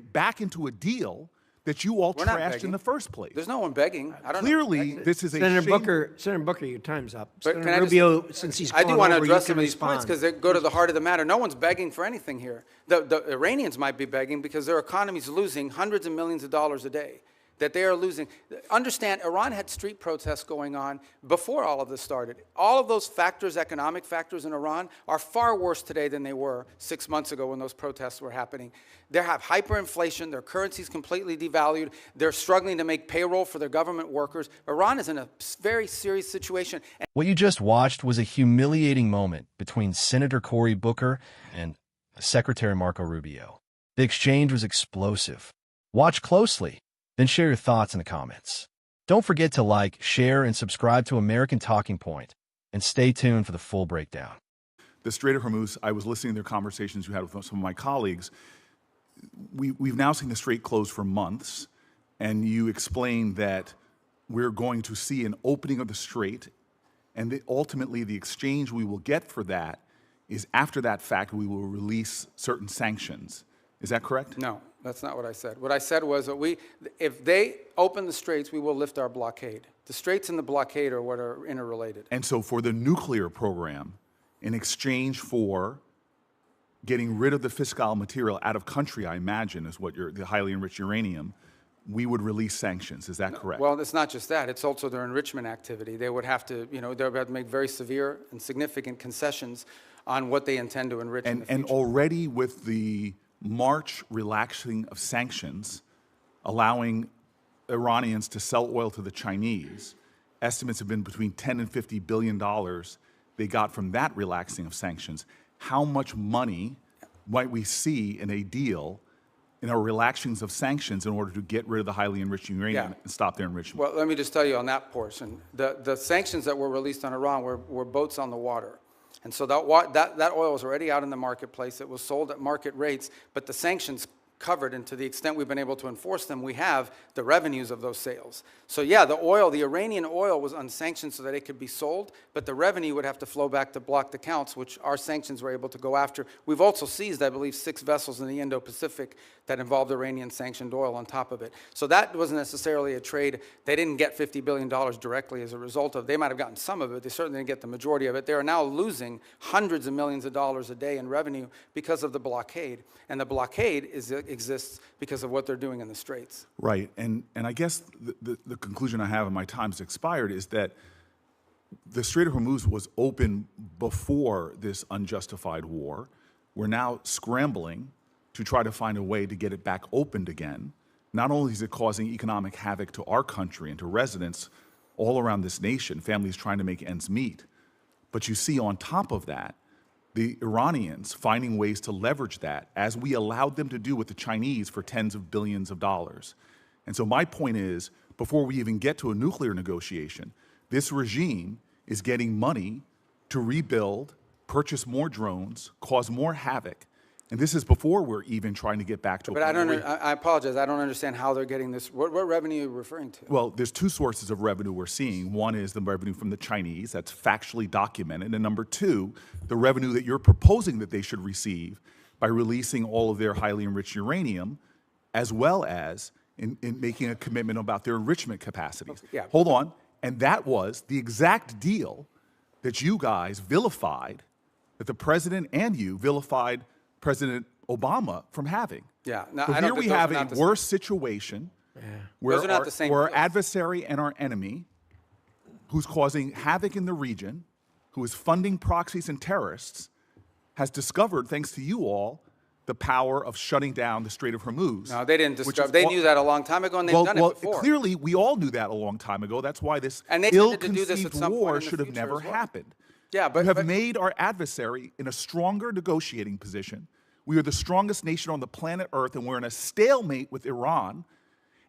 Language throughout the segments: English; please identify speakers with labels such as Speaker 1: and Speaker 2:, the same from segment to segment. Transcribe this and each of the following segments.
Speaker 1: get back into a deal that you all trashed in the first place.
Speaker 2: There's no one begging. I don't
Speaker 1: Clearly,
Speaker 2: know.
Speaker 1: this is a
Speaker 3: Senator
Speaker 1: shame.
Speaker 3: Senator Booker, your time's up.
Speaker 2: But
Speaker 3: Senator Rubio, since he's
Speaker 2: I do want to
Speaker 3: over,
Speaker 2: address
Speaker 3: you
Speaker 2: some
Speaker 3: can
Speaker 2: of these points because they go to the heart of the matter. No one's begging for anything here. The Iranians might be begging because their economy's losing hundreds of millions of dollars a day. That they are losing. Understand, Iran had street protests going on before all of this started. All of those factors, economic factors in Iran, are far worse today than they were 6 months ago when those protests were happening. They have hyperinflation. Their currency's completely devalued. They're struggling to make payroll for their government workers. Iran is in a very serious situation.
Speaker 4: What you just watched was a humiliating moment between Senator Cory Booker and Secretary Marco Rubio. The exchange was explosive. Watch closely. Then share your thoughts in the comments. Don't forget to like, share, and subscribe to American Talking Point, and stay tuned for the full breakdown.
Speaker 1: The Strait of Hormuz, I was listening to their conversations you had with some of my colleagues. We've now seen the Strait closed for months, and you explained that we're going to see an opening of the Strait, and ultimately the exchange we will get for that is after that fact we will release certain sanctions. Is that correct?
Speaker 2: No, that's not what I said. What I said was that if they open the straits, we will lift our blockade. The straits and the blockade are what are interrelated.
Speaker 1: And so for the nuclear program, in exchange for getting rid of the fissile material out of country, I imagine, is what the highly enriched uranium, we would release sanctions. Is that correct?
Speaker 2: Well, it's not just that. It's also their enrichment activity. They would have to, they would have to make very severe and significant concessions on what they intend to enrich in the future.
Speaker 1: And already with the March relaxing of sanctions, allowing Iranians to sell oil to the Chinese, estimates have been between $10 and $50 billion they got from that relaxing of sanctions. How much money might we see in a deal in our relaxings of sanctions in order to get rid of the highly enriched uranium and stop their enrichment?
Speaker 2: Well, let me just tell you on that portion. The sanctions that were released on Iran were boats on the water. And so that oil was already out in the marketplace. It was sold at market rates, but the sanctions covered, and to the extent we've been able to enforce them, we have the revenues of those sales. So yeah, the Iranian oil was unsanctioned so that it could be sold, but the revenue would have to flow back to blocked accounts, which our sanctions were able to go after. We've also seized, I believe, 6 vessels in the Indo-Pacific that involved Iranian sanctioned oil on top of it. So that wasn't necessarily a trade. They didn't get $50 billion directly as a result of. They might have gotten some of it. They certainly didn't get the majority of it. They are now losing hundreds of millions of dollars a day in revenue because of the blockade. And the blockade exists because of what they're doing in the straits.
Speaker 1: Right, and I guess the conclusion I have, and my time's expired, is that the Strait of Hormuz was open before this unjustified war. We're now scrambling to try to find a way to get it back opened again. Not only is it causing economic havoc to our country and to residents all around this nation, families trying to make ends meet, but you see on top of that, the Iranians finding ways to leverage that, as we allowed them to do with the Chinese for tens of billions of dollars. And so my point is, before we even get to a nuclear negotiation, this regime is getting money to rebuild, purchase more drones, cause more havoc. And this is before we're even trying to get back to a
Speaker 2: But I apologize, I don't understand how they're getting this. What revenue are you referring to?
Speaker 1: Well, there's 2 sources of revenue we're seeing. One is the revenue from the Chinese, that's factually documented. And number 2, the revenue that you're proposing that they should receive by releasing all of their highly enriched uranium, as well as in making a commitment about their enrichment capacities.
Speaker 2: Yeah.
Speaker 1: Hold on. And that was the exact deal that you guys vilified, that the president and you vilified President Obama from having.
Speaker 2: Yeah. No,
Speaker 1: so here we have a worse situation where our adversary and our enemy, who's causing havoc in the region, who is funding proxies and terrorists, has discovered, thanks to you all, the power of shutting down the Strait of Hormuz.
Speaker 2: No, they didn't discover. They knew that a long time ago, and they've done it before.
Speaker 1: Clearly, we all knew that a long time ago. That's why this ill-conceived war should have never happened.
Speaker 2: Yeah, but
Speaker 1: you have made our adversary in a stronger negotiating position. We are the strongest nation on the planet Earth, and we're in a stalemate with Iran.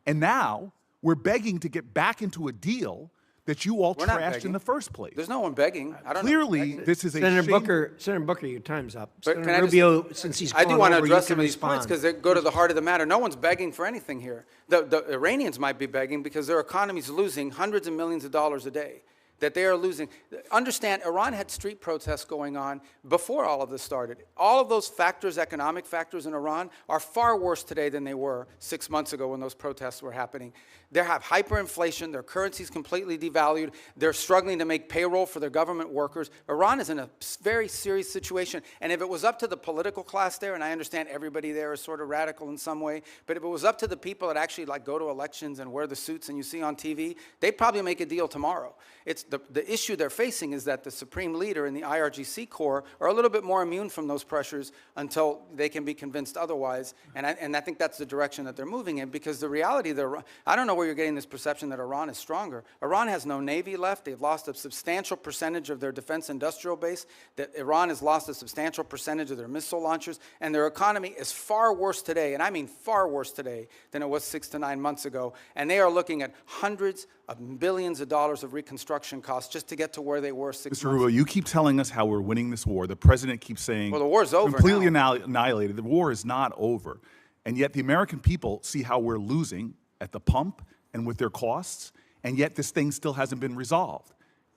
Speaker 1: And now we're begging to get back into a deal that you all trashed in the first place.
Speaker 2: There's no one begging. I don't
Speaker 1: Clearly,
Speaker 2: know.
Speaker 1: this is a
Speaker 3: Senator
Speaker 1: shame.
Speaker 3: Senator Booker, your time's up.
Speaker 2: But
Speaker 3: Senator Rubio, since he's
Speaker 2: I do want to
Speaker 3: over,
Speaker 2: address
Speaker 3: you
Speaker 2: some
Speaker 3: can
Speaker 2: of these points because they go to the heart of the matter. No one's begging for anything here. The Iranians might be begging because their economy's losing hundreds of millions of dollars a day. that they are losing. Understand, Iran had street protests going on before all of this started. All of those factors, economic factors in Iran, are far worse today than they were 6 months ago when those protests were happening. They have hyperinflation, their currency's completely devalued, they're struggling to make payroll for their government workers. Iran is in a very serious situation, and if it was up to the political class there, and I understand everybody there is sort of radical in some way, but if it was up to the people that actually like go to elections and wear the suits and you see on TV, they'd probably make a deal tomorrow. It's the issue they're facing is that the supreme leader and the IRGC Corps are a little bit more immune from those pressures until they can be convinced otherwise, and I think that's the direction that they're moving in, because the reality, I don't know where you're getting this perception that Iran is stronger. Iran has no navy left. They've lost a substantial percentage of their defense industrial base. That Iran has lost a substantial percentage of their missile launchers, and their economy is far worse today, and I mean far worse today, than it was 6 to 9 months ago. And they are looking at hundreds of billions of dollars of reconstruction costs just to get to where they were 6 months
Speaker 1: Mr. Rubio, you keep telling us how we're winning this war. The president keeps saying,
Speaker 2: well, the war's over
Speaker 1: completely
Speaker 2: now.
Speaker 1: Annihilated. The war is not over. And yet the American people see how we're losing at the pump and with their costs, and yet this thing still hasn't been resolved.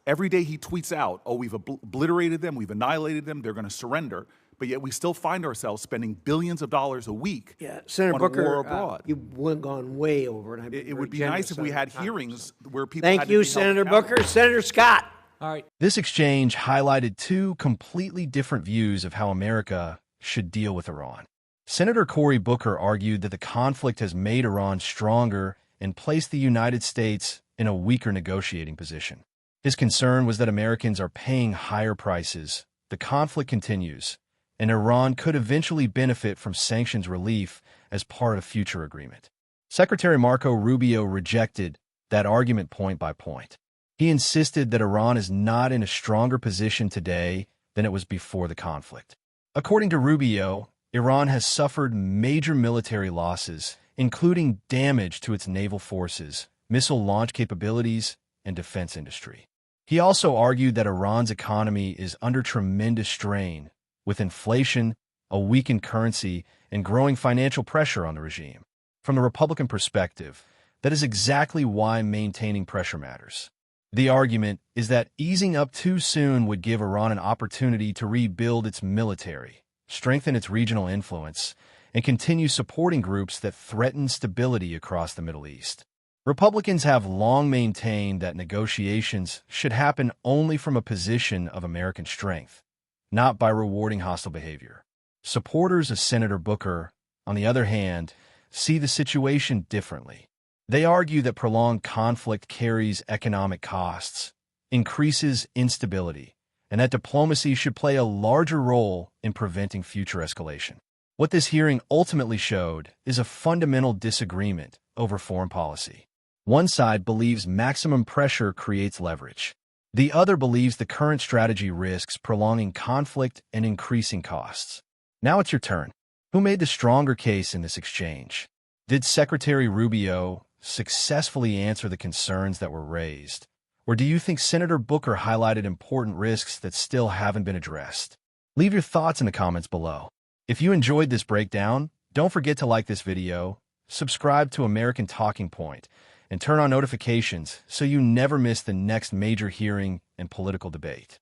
Speaker 1: Every day he tweets out, oh, we've obliterated them, we've annihilated them, they're going to surrender, but yet we still find ourselves spending billions of dollars a week
Speaker 3: Senator
Speaker 1: on
Speaker 3: Booker,
Speaker 1: a war abroad.
Speaker 3: you've gone way over. And I've been
Speaker 1: It would be
Speaker 3: very
Speaker 1: nice if we
Speaker 3: generous
Speaker 1: had
Speaker 3: on time.
Speaker 1: hearings where people
Speaker 3: Thank
Speaker 1: had to
Speaker 3: you,
Speaker 1: be held
Speaker 3: Senator
Speaker 1: accountable.
Speaker 3: Booker. Senator Scott.
Speaker 5: All right.
Speaker 4: This exchange highlighted two completely different views of how America should deal with Iran. Senator Cory Booker argued that the conflict has made Iran stronger and placed the United States in a weaker negotiating position. His concern was that Americans are paying higher prices, the conflict continues, and Iran could eventually benefit from sanctions relief as part of a future agreement. Secretary Marco Rubio rejected that argument point by point. He insisted that Iran is not in a stronger position today than it was before the conflict. According to Rubio, Iran has suffered major military losses, including damage to its naval forces, missile launch capabilities, and defense industry. He also argued that Iran's economy is under tremendous strain, with inflation, a weakened currency, and growing financial pressure on the regime. From the Republican perspective, that is exactly why maintaining pressure matters. The argument is that easing up too soon would give Iran an opportunity to rebuild its military, strengthen its regional influence, and continue supporting groups that threaten stability across the Middle East. Republicans have long maintained that negotiations should happen only from a position of American strength, not by rewarding hostile behavior. Supporters of Senator Booker, on the other hand, see the situation differently. They argue that prolonged conflict carries economic costs, increases instability, and that diplomacy should play a larger role in preventing future escalation. What this hearing ultimately showed is a fundamental disagreement over foreign policy. One side believes maximum pressure creates leverage. The other believes the current strategy risks prolonging conflict and increasing costs. Now it's your turn. Who made the stronger case in this exchange? Did Secretary Rubio successfully answer the concerns that were raised? Or do you think Senator Booker highlighted important risks that still haven't been addressed? Leave your thoughts in the comments below. If you enjoyed this breakdown, don't forget to like this video, subscribe to American Talking Point, and turn on notifications so you never miss the next major hearing and political debate.